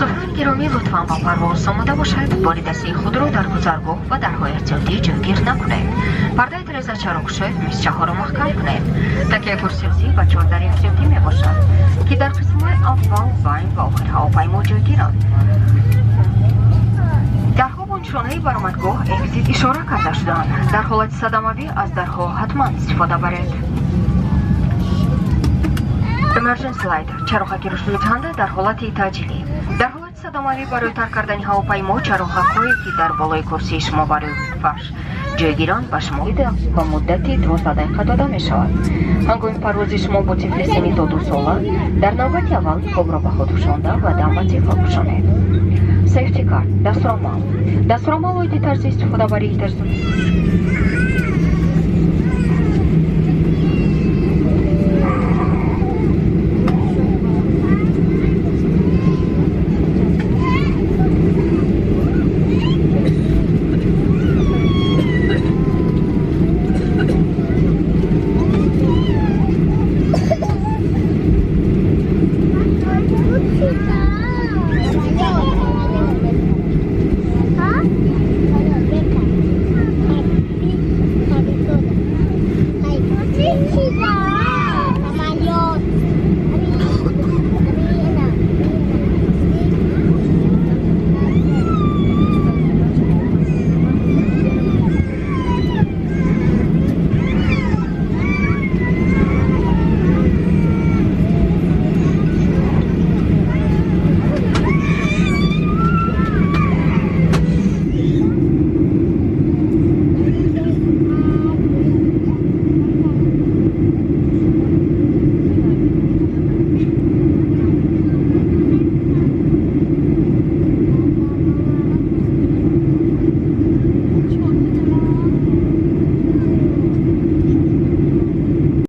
мусофири гиромӣ лутфан ба парвоз омода бошед. бори дастаи худро дар гузаргоҳ ва дарҳои эҳтиётӣ ҷойгир накунед. пардаи тирезачаро кушоед, мисчаҳоро маҳкам кунед. такяи курсиёсӣ ба чордари эҳтиётӣ мебошад ки дар қисмҳои аввал, байн ва охир ҳавопаймо ҷойгиранд. дарҳо бо нишонаи баромадгоҳ экзит ишора карда шудаанд. дар ҳолати садамавӣ аз дарҳо ҳатман истифода баред. emergency light чароғаки рушдиҳанда дар ҳолати таъҷилӣ. дар ҳолати садамавӣ барои тарк кардани ҳавопаймо чароғакҳое ки дар болои курсии шумо барои фарш ҷойгиранд ба шумо ба муддати 12 дақиқа дода мешавад. ҳангоми парвози шумо бо тифли синни то 2 сола дар навбати аввал ниқобро ба худ пӯшонда ва дам вазифа пӯшонед. safety card дастурамал оиди тарзи истифода барои